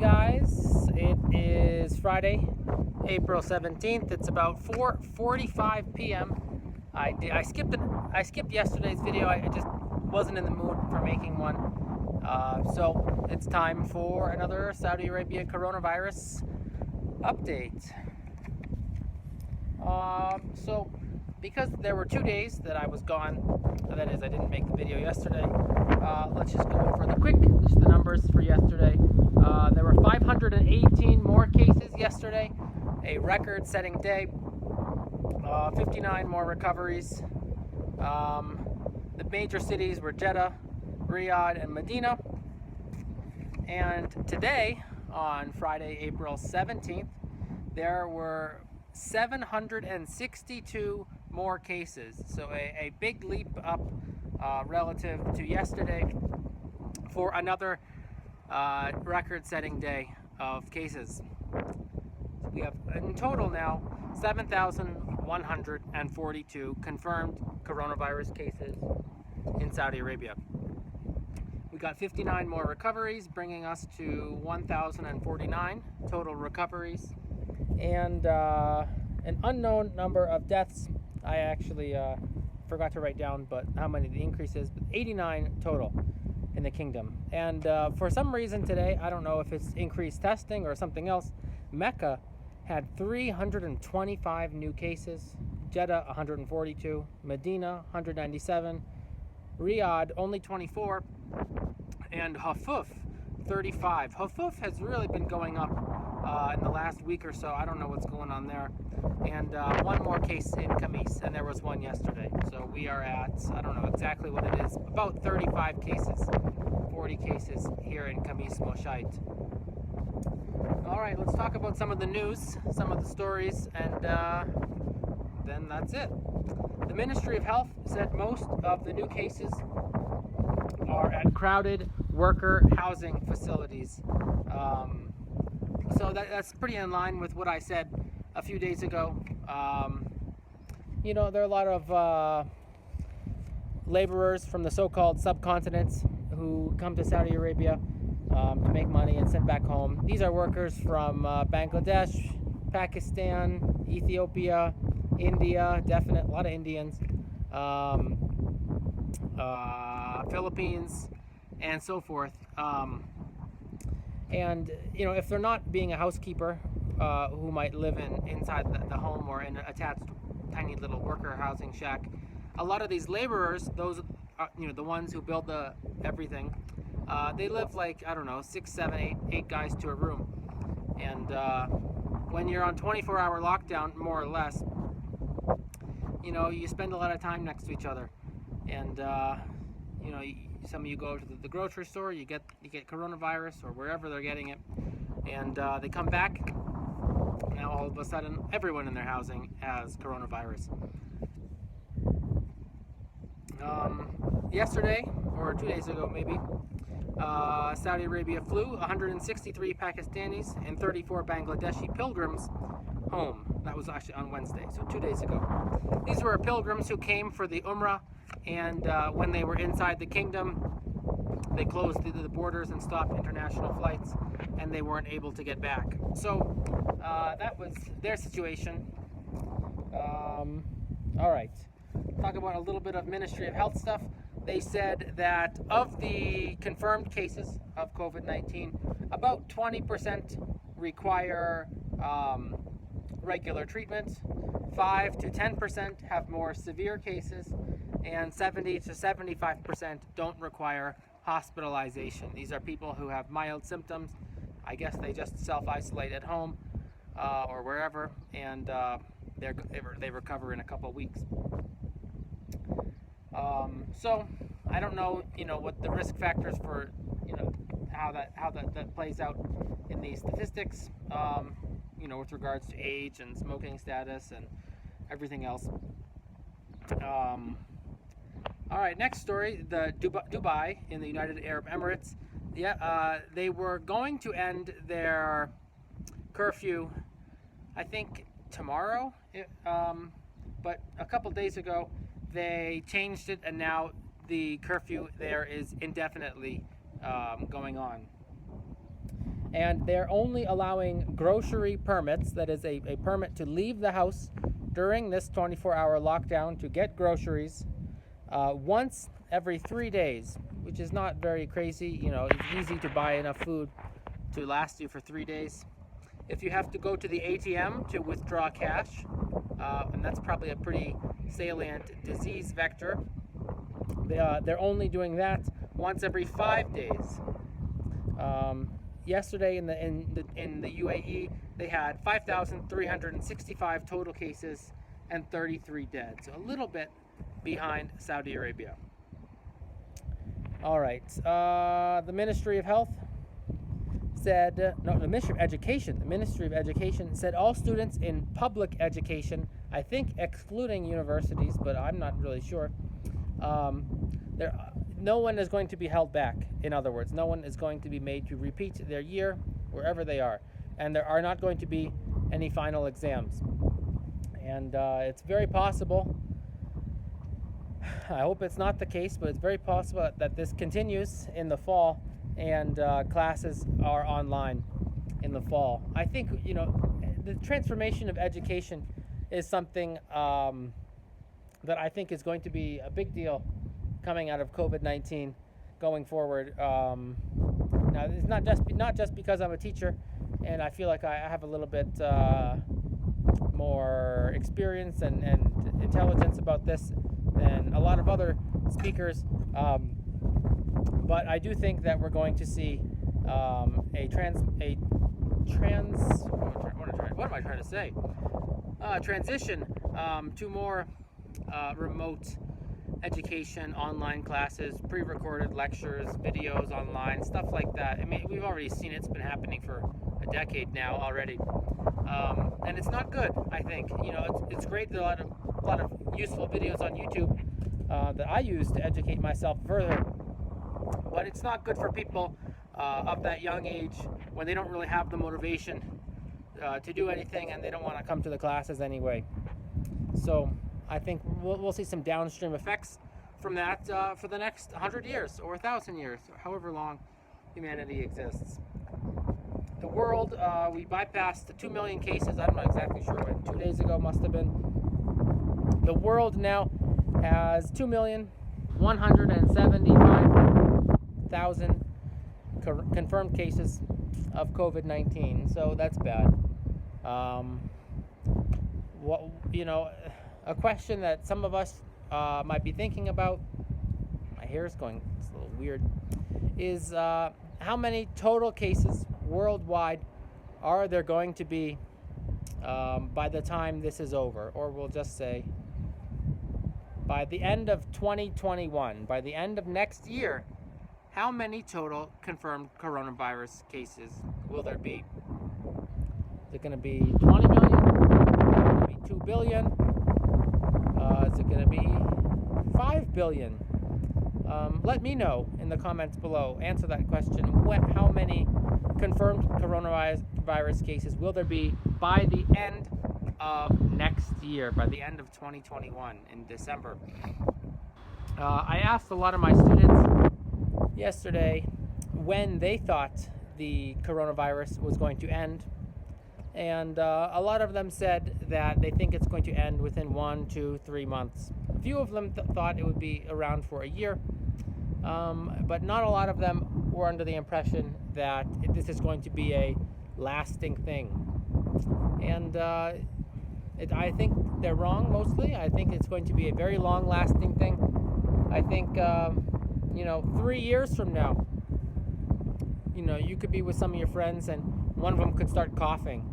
guys, it is Friday, April 17th. It's about 4:45 p.m. I skipped yesterday's video. I just wasn't in the mood for making one. So it's time for another Saudi Arabia coronavirus update. So because there were 2 days that I was gone, that is, I didn't make the video yesterday, let's just go over just the numbers for yesterday. There were 518 more cases yesterday, a record-setting day. 59 more recoveries. The major cities were Jeddah, Riyadh, and Medina. And today, on Friday, April 17th, there were 762 more cases. So a big leap up relative to yesterday for another record-setting day of cases. We have in total now 7,142 confirmed coronavirus cases in Saudi Arabia. We got 59 more recoveries, bringing us to 1,049 total recoveries, and an unknown number of deaths. I actually forgot to write down how many the increase is, but 89 total in the kingdom. And for some reason today, I don't know if it's increased testing or something else, Mecca had 325 new cases, Jeddah 142, Medina 197, Riyadh only 24, and Hafuf 35. Hafuf has really been going up in the last week or so. I don't know what's going on there. And one more case in Khamis, and there was one yesterday. So we are at, I don't know exactly what it is, about 35 cases, 40 cases here in Khamis Mushait. All right, let's talk about some of the news, some of the stories, and then that's it. The Ministry of Health said most of the new cases are at crowded worker housing facilities. So that's pretty in line with what I said a few days ago. There are a lot of laborers from the so-called subcontinents who come to Saudi Arabia to make money and send back home. These are workers from Bangladesh, Pakistan, Ethiopia, India, a lot of Indians, Philippines, and so forth. And if they're not being a housekeeper, who might live inside the home or in an attached tiny little worker housing shack, a lot of these laborers, those are, the ones who build everything, they live like, I don't know, 6, 7, 8 guys to a room. And when you're on 24-hour lockdown, more or less, you spend a lot of time next to each other. And some of you go to the grocery store, you get coronavirus or wherever they're getting it, and they come back. Now all of a sudden, everyone in their housing has coronavirus. Yesterday, or 2 days ago maybe, Saudi Arabia flew 163 Pakistanis and 34 Bangladeshi pilgrims home. That was actually on Wednesday, so 2 days ago. These were pilgrims who came for the Umrah, and when they were inside the kingdom, they closed the borders and stopped international flights, and they weren't able to get back. So that was their situation. All right, talk about a little bit of Ministry of Health stuff. They said that of the confirmed cases of COVID-19, about 20% require regular treatment, 5 to 10% have more severe cases, and 70 to 75% don't require hospitalization. These are people who have mild symptoms. I guess they just self-isolate at home or wherever, and they recover in a couple of weeks. So I don't know, what the risk factors for, how that plays out in these statistics, with regards to age and smoking status and everything else. All right, next story, the Dubai in the United Arab Emirates. They were going to end their curfew, I think tomorrow, but a couple days ago they changed it, and now the curfew there is indefinitely going on. and they're only allowing grocery permits, that is a permit to leave the house during this 24-hour lockdown to get groceries once every 3 days, which is not very crazy. You know, it's easy to buy enough food to last you for 3 days. If you have to go to the ATM to withdraw cash, and that's probably a pretty salient disease vector, they're only doing that once every 5 days. Yesterday in the UAE, they had 5,365 total cases and 33 dead. So a little bit behind Saudi Arabia. All right, the Ministry of Health said, no, the Ministry of Education. The Ministry of Education said all students in public education, I think excluding universities, but I'm not really sure, no one is going to be held back. In other words, no one is going to be made to repeat their year wherever they are. And there are not going to be any final exams. And it's very possible, I hope it's not the case, but it's very possible that this continues in the fall and classes are online in the fall. I think, you know, the transformation of education is something that I think is going to be a big deal coming out of COVID-19 going forward. Now, it's not just because I'm a teacher and I feel like I have a little bit more experience and intelligence about this than a lot of other speakers, but I do think that we're going to see transition to more remote education, online classes, pre-recorded lectures, videos online, stuff like that. I mean, we've already seen it's been happening for a decade now already, and it's not good. I think, you know, it's great that a lot of useful videos on YouTube that I use to educate myself further, but it's not good for people of that young age when they don't really have the motivation to do anything and they don't want to come to the classes anyway. So I think we'll see some downstream effects from that for the next 100 years or 1,000 years, or however long humanity exists. The world, we bypassed the 2 million cases. I'm not exactly sure when, 2 days ago must have been. The world now has 2,175,000 confirmed cases of COVID-19. So that's bad. A question that some of us might be thinking about, my hair is going, it's a little weird, is how many total cases worldwide are there going to be by the time this is over? Or we'll just say by the end of 2021, by the end of next year, how many total confirmed coronavirus cases will there be? Is it going to be 20 million? Is it going to be 2 billion? Is it going to be 5 billion? Let me know in the comments below. Answer that question. How many confirmed coronavirus cases will there be by the end of next year, by the end of 2021 in December? I asked a lot of my students yesterday when they thought the coronavirus was going to end, and a lot of them said that they think it's going to end within 1, 2, 3 months. A few of them thought it would be around for a year, but not a lot of them were under the impression that this is going to be a lasting thing. And I think they're wrong mostly. I think it's going to be a very long lasting thing. I think 3 years from now, you could be with some of your friends and one of them could start coughing,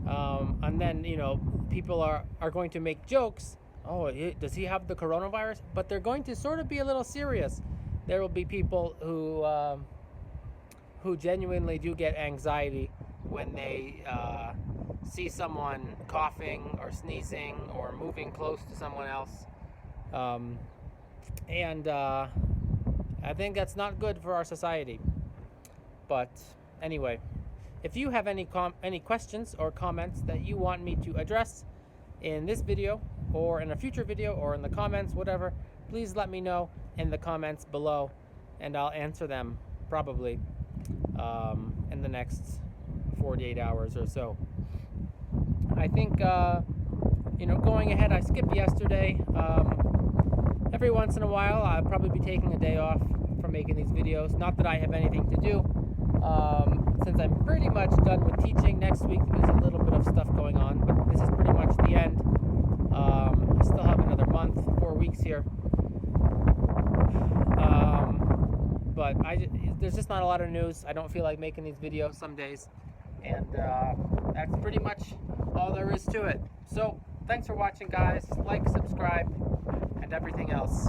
and then people are going to make jokes. Oh, does he have the coronavirus? But they're going to sort of be a little serious. There will be people who genuinely do get anxiety when they see someone coughing or sneezing or moving close to someone else, and I think that's not good for our society. But anyway, if you have any questions or comments that you want me to address in this video or in a future video or in the comments, whatever, please let me know in the comments below and I'll answer them probably. And in the next 48 hours or so. I think, going ahead, I skipped yesterday. Every once in a while, I'll probably be taking a day off from making these videos. Not that I have anything to do, since I'm pretty much done with teaching. Next week, there's a little bit of stuff going on, but this is pretty much the end. I still have another month, 4 weeks here. But there's just not a lot of news. I don't feel like making these videos some days. And that's pretty much all there is to it. So, thanks for watching, guys. Like, subscribe, and everything else.